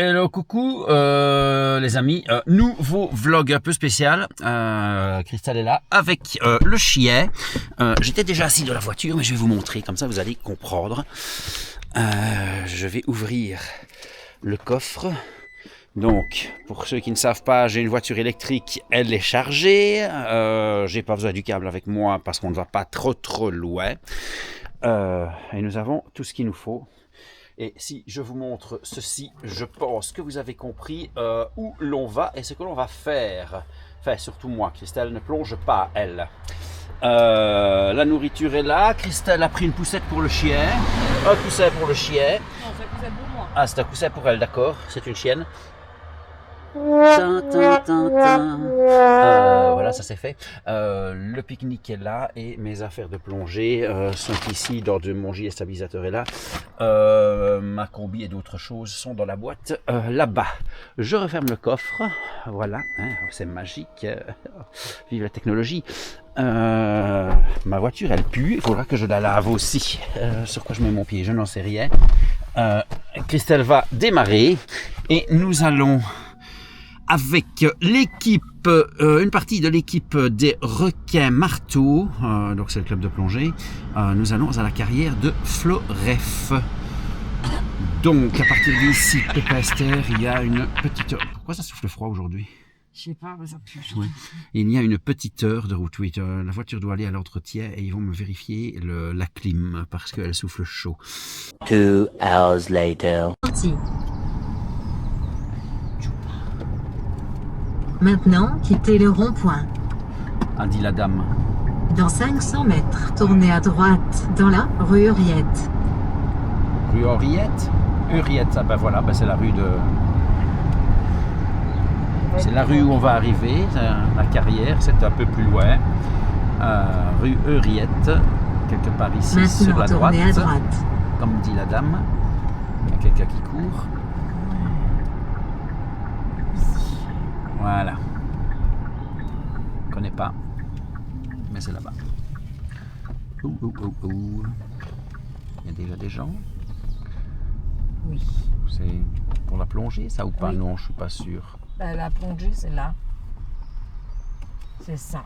Hello, coucou les amis, nouveau vlog un peu spécial. Christelle est là avec le chien. J'étais déjà assis dans la voiture, mais je vais vous montrer, comme ça vous allez comprendre. Je vais ouvrir le coffre. Donc, pour ceux qui ne savent pas, j'ai une voiture électrique, elle est chargée. J'ai pas besoin du câble avec moi parce qu'on ne va pas trop loin. Et nous avons tout ce qu'il nous faut. Et si je vous montre ceci, je pense que vous avez compris où l'on va et ce que l'on va faire. Enfin, surtout moi, Christelle ne plonge pas, elle. La nourriture est là, Christelle a pris une poussette pour le chien, un coussin pour le chien. Non, c'est un coussin pour moi. Ah, c'est un coussin pour elle, d'accord, c'est une chienne. Voilà, ça c'est fait. Le pique-nique est là et mes affaires de plongée sont ici. Dans mon gilet stabilisateur est là. Ma combi et d'autres choses sont dans la boîte là-bas. Je referme le coffre. Voilà, hein, c'est magique. Vive la technologie. Ma voiture elle pue. Il faudra que je la lave aussi. Sur quoi je mets mon pied, je n'en sais rien. Christelle va démarrer et nous allons avec l'équipe, une partie de l'équipe des requins marteaux, donc c'est le club de plongée, nous allons à la carrière de Floref. Donc à partir d'ici, Pépester, il y a une petite heure. Pourquoi ça souffle froid aujourd'hui? Je sais pas, mais ça pue. Oui. Il y a une petite heure de route. Oui, la voiture doit aller à l'entretien et ils vont me vérifier la clim parce qu'elle souffle chaud. 2 hours later. Maintenant, quittez le rond-point. A dit la dame. Dans 500 mètres, tournez à droite dans la rue Huriette. Rue Henriette? Huriette, ah ben voilà, ben c'est la rue de... C'est la rue où on va arriver, la carrière, c'est un peu plus loin. Rue Huriette, quelque part ici, Maintenant, sur la droite. tournez à droite. Comme dit la dame. Il y a quelqu'un qui court. Voilà. Je ne connais pas, mais c'est là-bas. Il y a déjà des gens. Oui. C'est pour la plongée, ça ou pas? Oui. Non, je suis pas sûr. Ben, la plongée, c'est là. C'est ça,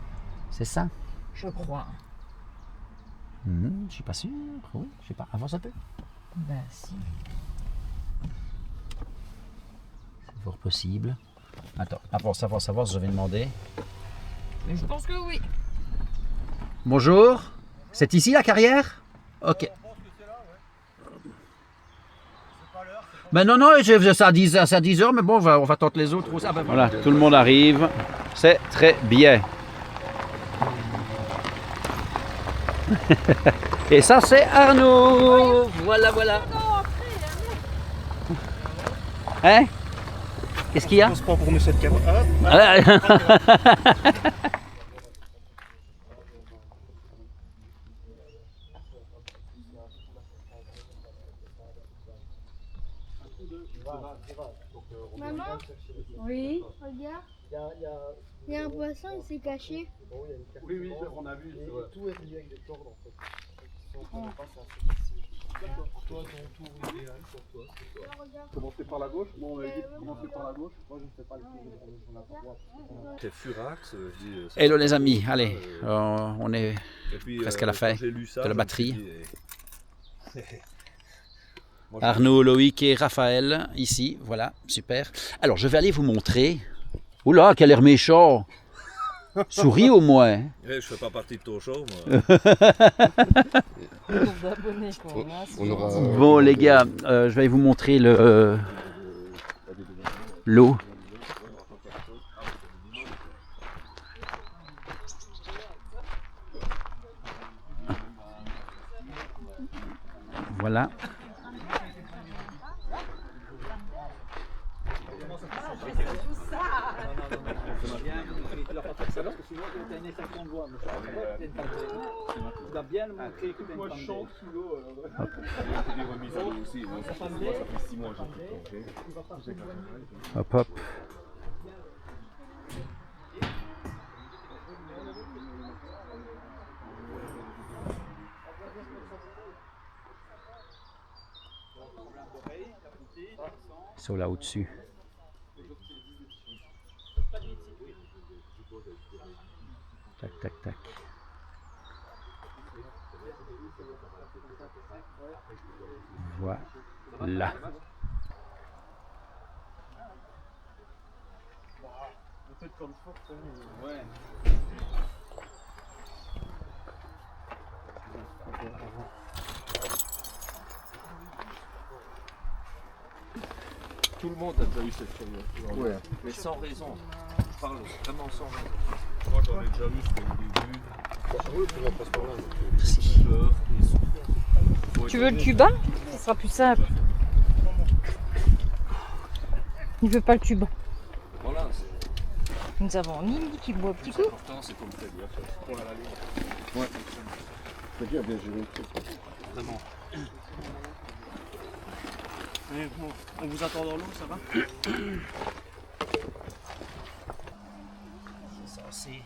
C'est ça? je crois. Je suis pas sûr. Oui, je sais pas. Avance un peu. Ben, si. C'est fort possible. Attends, avance, je vais demander. Mais je pense que oui. Bonjour, c'est ici la carrière? Ok. Ben non, c'est à 10h, mais bon, on va tenter les autres aussi. Ah ben voilà, tout le monde arrive. C'est très bien. Et ça, c'est Arnaud. Voilà. Hein? Qu'est-ce qu'il y a? On se prend pour nous cette caméra. Maman, Oui. regarde. Il y a un poisson, il s'est caché. Oui, on a vu. Tout est relié avec des cordes en fait. Si on ne connaît pas, c'est assez facile. Pour toi, ton tour idéal, pour toi, c'est quoi? Regarde. Commencer par la gauche. Bon, on avait dit de commencer par la gauche. Moi, je ne fais pas le tour de on a pas droit. C'est Furax. Hello les amis, allez, on est presque à la fin de la batterie. Arnaud, Loïc et Raphaël, ici, voilà, super. Alors, je vais aller vous montrer. Oula, quel air méchant! Souris au moins. Je fais pas partie de ton show, moi. Bon, les gars, je vais vous montrer l'eau. Voilà. Moi, je chante sous l'eau. Hop, hop. Ils sont là au-dessus. Tac, tac, tac. Voilà. Tout le monde a déjà eu cette première. Ouais. Mais sans raison. Je parle vraiment sans raison. Moi j'en ai déjà eu, c'était au début. Oui, tu vas passer par là. Tu veux le tuba? Ce sera plus simple. Il veut pas le tuba. Voilà. Nous avons Nini qui boit un petit coup. L'important c'est qu'on le fait bien faire. Voilà, ouais. C'est bien géré. Vraiment. Mais bon, on vous attend dans l'eau, ça va? C'est censé.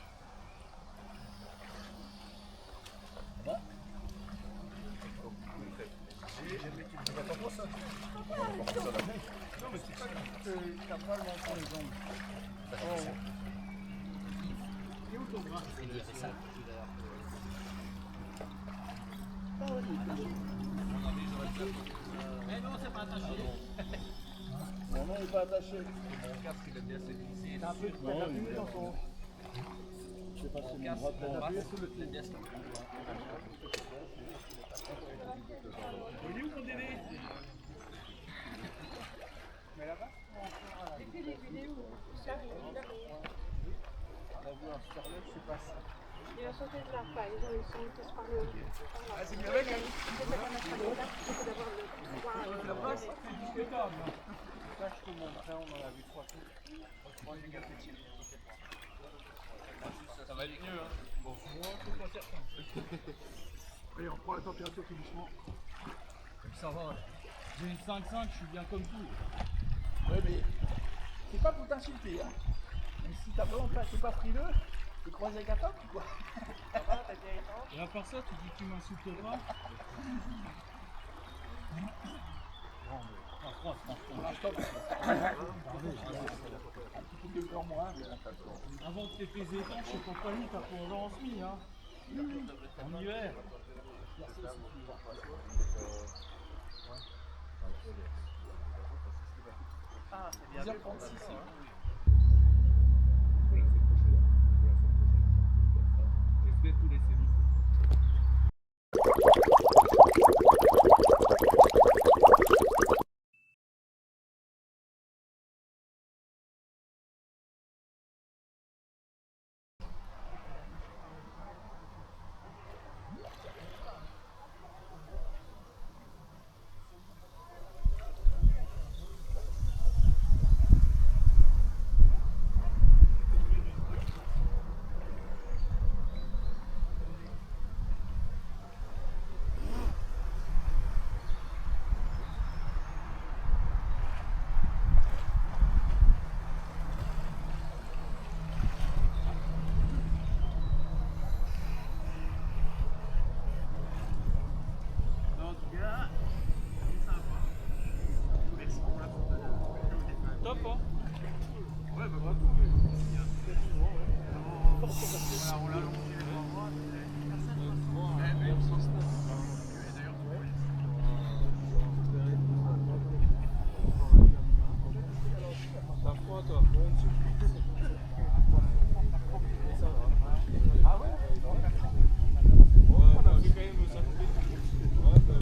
Mon nom n'est pas attaché. Mon casque il est bien sécurisé. Un peu de poids d'appui dans ton... Je sais pas si mon bras peut appuyer sur le bien sécurisé. Il est où ton bébé? Mais là-bas? On a vu un Starlet, je sais pas si... Il a sauté de la paille, ils sont tous par le haut. Ah, c'est mieux avec elle. Là-bas, C'est discutable. Ça, je te montrerai, on en a vu 3 coups. Ça va aller mieux, hein. Bon, moi, c'est pas certain. Allez, on prend la température tout doucement. Ça va. J'ai une 5,5, je suis bien comme tout. Ouais, mais c'est pas pour t'insulter, hein. Mais si t'as t'es pas frileux, tu croises avec un top ou quoi? Et à part ça, tu dis que tu m'insultes pas. Un petit peu de beurre moins. Avant que tes étanches, je sais pas quoi, t'as plongé en semi, hein. En hiver. Ah, c'est bien. 10h36. J'espère tous les semis. Top, hein? Ouais, bah bravo. Voilà, on l'a longé les bras. T'as froid, toi? Ah ouais?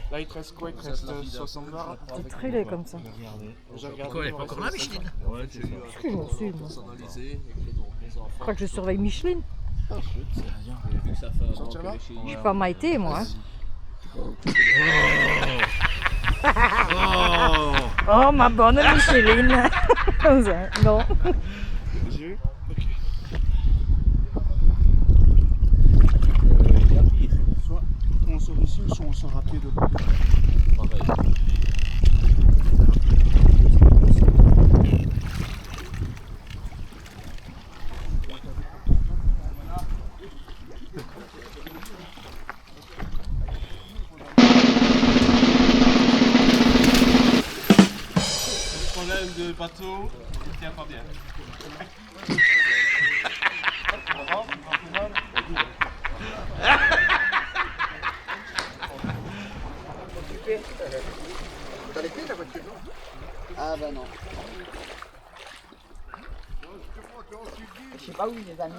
Là, il te reste quoi? Il te reste 60 barres? C'est très laid comme ça. Quoi, elle est pas encore là, Micheline? Ouais, c'est ça. Qu'est-ce que j'en suis, moi? Personnalisé avec les enfants. Je crois que je surveille Micheline. Vu que ça fait un an qu'elle est chez Je suis pas Maïté, moi. Oh, ma bonne Micheline. Non. J'ai Il y a pire. soit on sort ici, soit on sort rapide. Pareil. problème de bateau, il tient pas bien. T'as les clés de la voiture, non? Ah bah non. Je sais pas où les amis.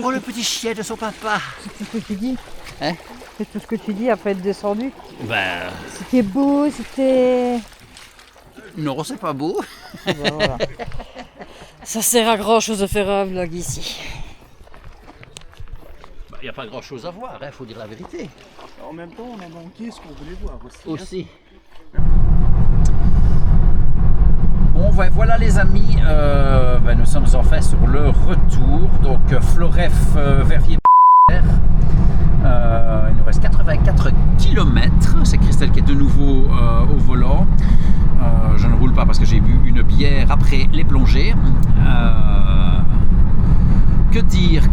Oh, le petit chien de son papa. C'est tout ce que tu dis. Hein? C'est tout ce que tu dis après être descendu. Ben, C'était beau, c'était... non, c'est pas beau. Ben voilà. Ça sert à grand chose de faire un vlog ici. Il n'y a pas grand chose à voir, il faut dire la vérité. En même temps, on a manqué ce qu'on voulait voir aussi. Aussi. Bon, ben, voilà les amis, ben, nous sommes en fait sur le retour. Donc Floref, Verviers. Il nous reste 84 km. C'est Christelle qui est de nouveau au volant. Je ne roule pas parce que j'ai bu une bière après les plongées. Que dire,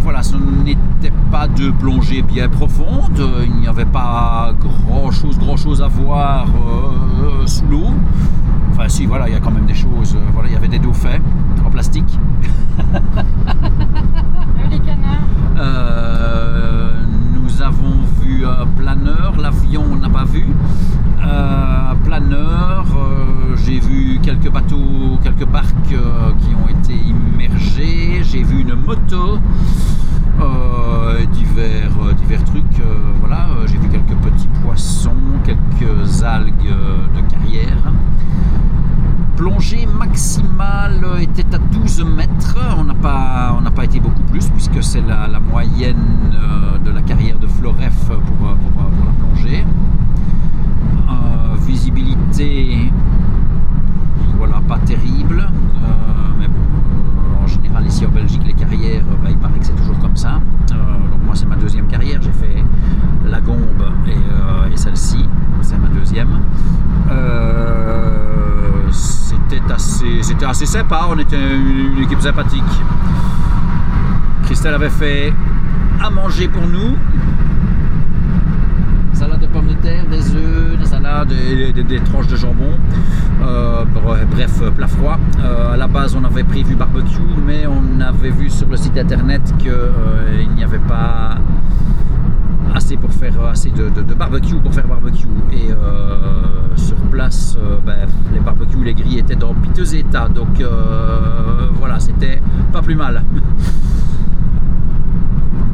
voilà, ce n'était pas de plongée bien profonde, il n'y avait pas grand chose à voir sous l'eau. Enfin si, voilà, il y a quand même des choses, voilà, il y avait des dauphins en plastique. Les canards. Nous avons vu un planeur, l'avion on n'a pas vu. Planeur, j'ai vu quelques bateaux, quelques barques qui ont été immergés, j'ai vu une moto, divers trucs, voilà, j'ai vu quelques petits poissons, quelques algues de carrière. Plongée maximale était à 12 mètres, on n'a pas été beaucoup plus puisque c'est la moyenne de la carrière de Floref pour la plongée. Visibilité, voilà, pas terrible, mais bon, en général ici en Belgique les carrières, il paraît que c'est toujours comme ça. Donc moi c'est ma deuxième carrière, j'ai fait la Gombe et celle-ci, c'est ma deuxième. C'était assez sympa, on était une équipe sympathique. Christelle avait fait à manger pour nous. Salade de pommes de terre, des œufs, des salades, des tranches de jambon, bref, plat froid. À la base on avait prévu barbecue, mais on avait vu sur le site internet qu'il n'y avait pas assez pour faire assez de barbecue pour faire barbecue. Et sur place, les barbecues, les grilles étaient dans piteux état, donc voilà, c'était pas plus mal.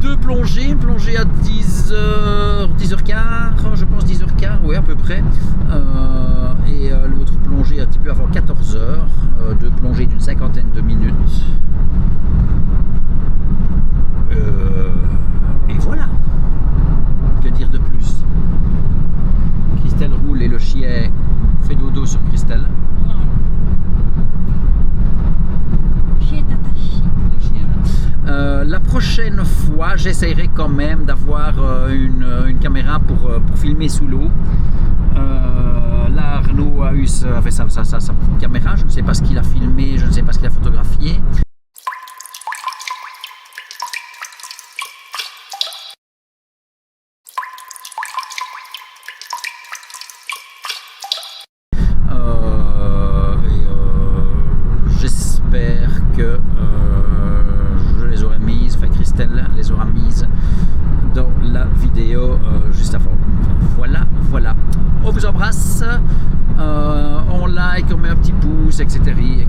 Deux plongées, une plongée à 10h15, je pense 10h15, oui à peu près, et l'autre plongée un petit peu avant 14h, deux plongées d'une cinquantaine de minutes, et voilà, que dire de plus. Christelle roule et le chien fait dodo sur Christelle. La prochaine fois, j'essaierai quand même d'avoir une caméra pour filmer sous l'eau. Là, Arnaud avait sa petite caméra, je ne sais pas ce qu'il a filmé, je ne sais pas ce qu'il a photographié. J'espère que Christelle les aura mises dans la vidéo juste avant. Voilà. On vous embrasse, on like, on met un petit pouce, etc. Et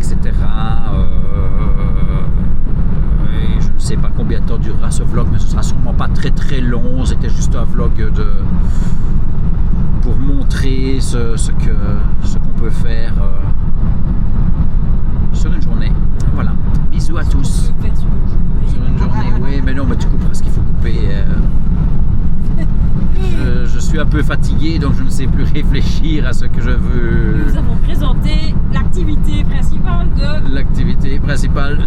je ne sais pas combien de temps durera ce vlog, mais ce sera sûrement pas très long. C'était juste un vlog pour montrer ce qu'on peut faire sur une journée. Voilà, bisous à tous. Sur une journée, oui, mais non, mais tu couperas ce qu'il faut couper. Je suis un peu fatigué, donc je ne sais plus réfléchir à ce que je veux. Nous avons présenté l'activité principale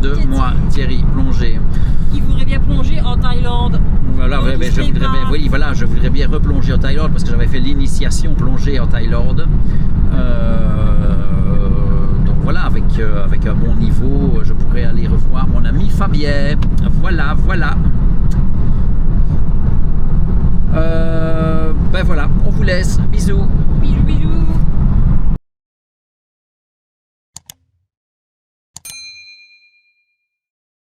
de moi, Thierry, plongée. qui voudrait bien plonger en Thaïlande. voilà, ouais, mais je voudrais bien, oui, voilà, je voudrais bien replonger en Thaïlande parce que j'avais fait l'initiation plongée en Thaïlande. Donc voilà, avec un bon niveau, je pourrais aller revoir mon ami Fabien. Voilà, voilà. Ben voilà, on vous laisse. Bisous.